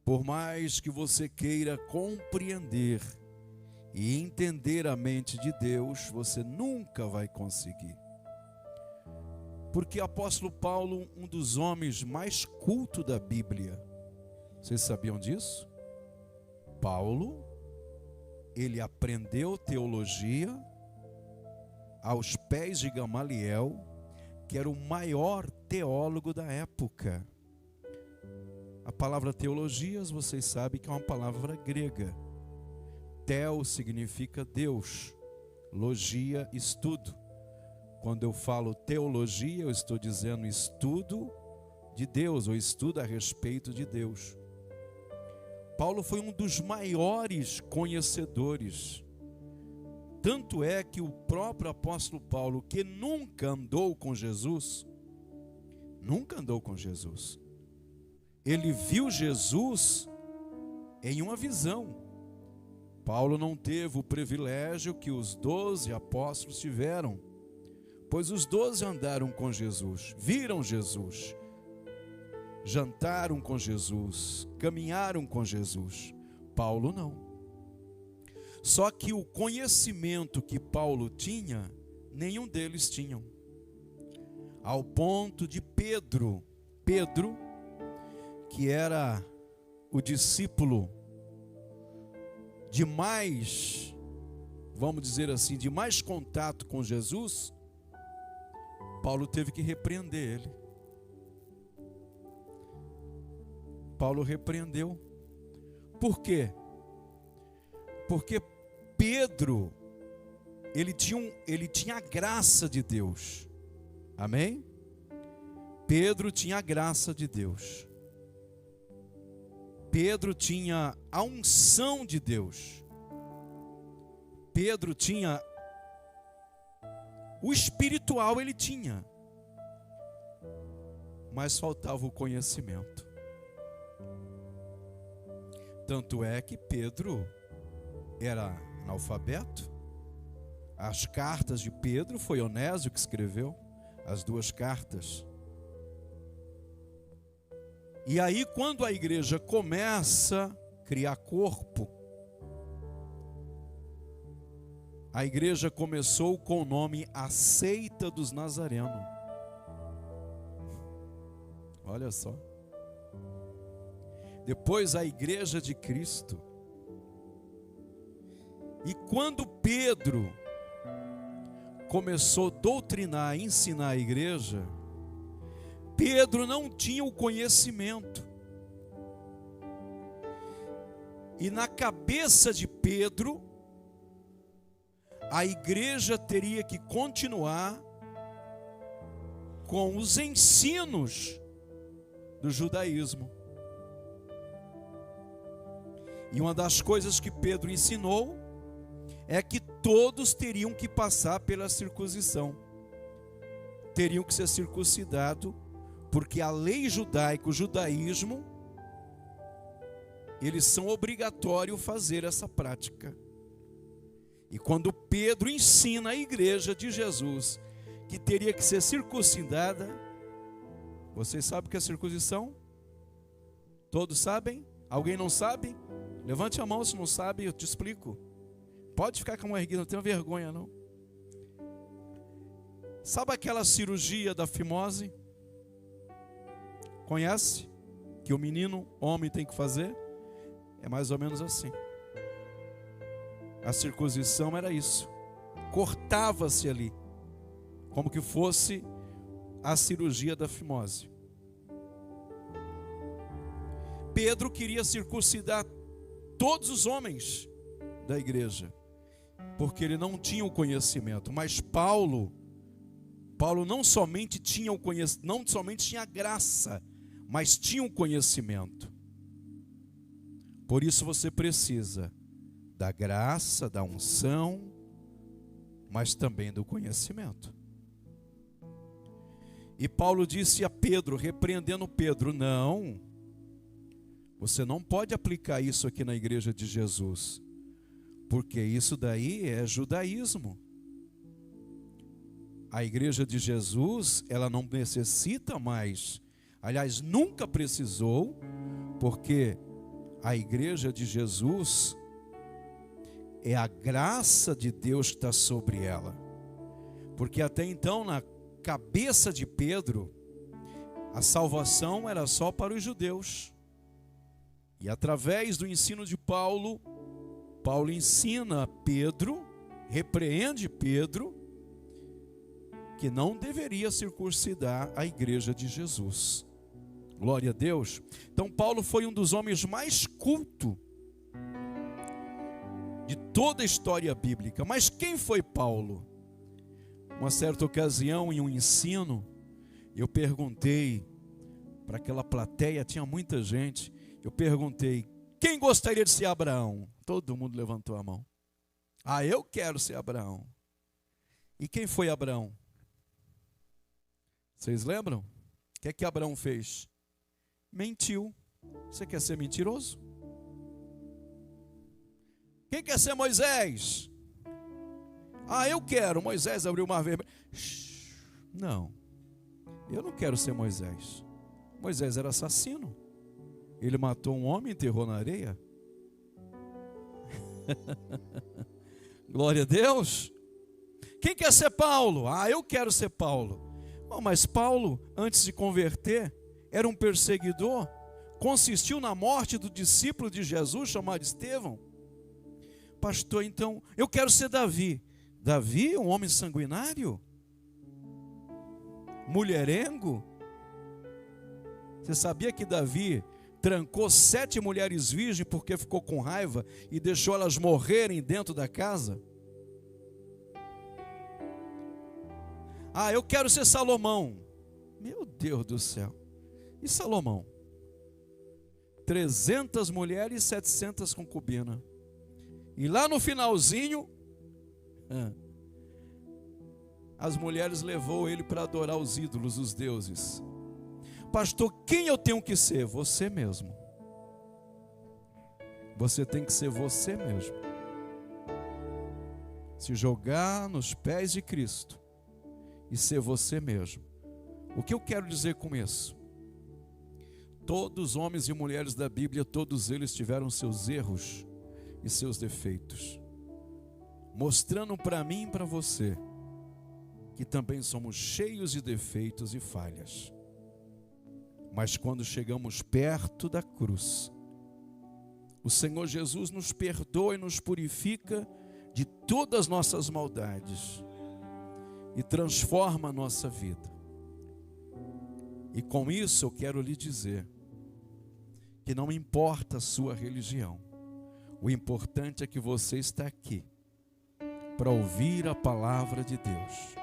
Por mais que você queira compreender e entender a mente de Deus, você nunca vai conseguir. Porque o apóstolo Paulo, um dos homens mais cultos da Bíblia, vocês sabiam disso? Paulo, ele aprendeu teologia aos pés de Gamaliel, que era o maior teólogo da época. A palavra teologias, vocês sabem que é uma palavra grega. Theo significa Deus, logia, estudo. Quando eu falo teologia, eu estou dizendo estudo de Deus, ou estudo a respeito de Deus. Paulo foi um dos maiores conhecedores. Tanto é que o próprio apóstolo Paulo, que nunca andou com Jesus, ele viu Jesus em uma visão. Paulo não teve o privilégio que os 12 apóstolos tiveram, pois os 12 andaram com Jesus, viram Jesus, jantaram com Jesus, caminharam com Jesus. Paulo não. Só que o conhecimento que Paulo tinha, nenhum deles tinham. Ao ponto de Pedro, que era o discípulo de mais, vamos dizer assim, de mais contato com Jesus, Paulo teve que repreender ele. Paulo repreendeu. Por quê? Porque Pedro, ele tinha a graça de Deus. Amém? Pedro tinha a graça de Deus. Pedro tinha a unção de Deus. Pedro tinha o espiritual, ele tinha, mas faltava o conhecimento. Tanto é que Pedro era analfabeto. As cartas de Pedro foi Onésio que escreveu, as 2 cartas. E aí, quando a igreja começa a criar corpo, a igreja começou com o nome A Seita dos Nazarenos. Olha só. Depois a Igreja de Cristo. E quando Pedro começou a doutrinar, ensinar a igreja, Pedro não tinha o conhecimento. E na cabeça de Pedro, a igreja teria que continuar com os ensinos do judaísmo. E uma das coisas que Pedro ensinou é que todos teriam que passar pela circuncisão. Teriam que ser circuncidados, porque a lei judaica, o judaísmo, eles são obrigatórios fazer essa prática. E quando Pedro ensina a igreja de Jesus que teria que ser circuncidada, vocês sabem o que é circuncisão? Todos sabem? Alguém não sabe? Levante a mão se não sabe, eu te explico. Pode ficar com a mão erguida, não tenha vergonha não. Sabe aquela cirurgia da fimose? Conhece? Que o menino, homem, tem que fazer? É mais ou menos assim. A circuncisão era isso. Cortava-se ali, como que fosse a cirurgia da fimose. Pedro queria circuncidar todos os homens da igreja, porque ele não tinha o conhecimento. Mas Paulo não somente tinha o conhecimento, não somente tinha a graça, mas tinha o conhecimento. Por isso você precisa da graça, da unção, mas também do conhecimento. E Paulo disse a Pedro, repreendendo Pedro: não, você não pode aplicar isso aqui na igreja de Jesus, porque isso daí é judaísmo. A igreja de Jesus, ela não necessita mais, aliás, nunca precisou, porque a igreja de Jesus, é a graça de Deus que está sobre ela. Porque até então, na cabeça de Pedro, a salvação era só para os judeus. E através do ensino de Paulo, Paulo ensina Pedro, repreende Pedro, que não deveria circuncidar a igreja de Jesus. Glória a Deus. Então Paulo foi um dos homens mais cultos de toda a história bíblica. Mas quem foi Paulo? Uma certa ocasião, em um ensino, eu perguntei para aquela plateia, tinha muita gente, eu perguntei, quem gostaria de ser Abraão? Todo mundo levantou a mão. Ah, eu quero ser Abraão. E quem foi Abraão? Vocês lembram? O que é que Abraão fez? Mentiu. Você quer ser mentiroso? Quem quer ser Moisés? Ah, eu quero. Moisés abriu o mar vermelho. Não, eu não quero ser Moisés. Moisés era assassino. Ele matou um homem e enterrou na areia. Glória a Deus. Quem quer ser Paulo? Ah, eu quero ser Paulo. Oh, mas Paulo, antes de converter, era um perseguidor. Consistiu na morte do discípulo de Jesus, chamado Estevão. Pastor, então, eu quero ser Davi. Davi, um homem sanguinário? Mulherengo? Você sabia que Davi trancou 7 mulheres virgens porque ficou com raiva e deixou elas morrerem dentro da casa? Ah, eu quero ser Salomão. Meu Deus do céu. E Salomão? 300 mulheres e 700 concubinas. E lá no finalzinho, as mulheres levou ele para adorar os ídolos, os deuses. Pastor, quem eu tenho que ser? Você mesmo. Você tem que ser você mesmo. Se jogar nos pés de Cristo e ser você mesmo. O que eu quero dizer com isso? Todos os homens e mulheres da Bíblia, todos eles tiveram seus erros e seus defeitos, mostrando para mim e para você que também somos cheios de defeitos e falhas. Mas quando chegamos perto da cruz, o Senhor Jesus nos perdoa e nos purifica de todas as nossas maldades e transforma a nossa vida. E com isso eu quero lhe dizer que não importa a sua religião, o importante é que você está aqui para ouvir a palavra de Deus.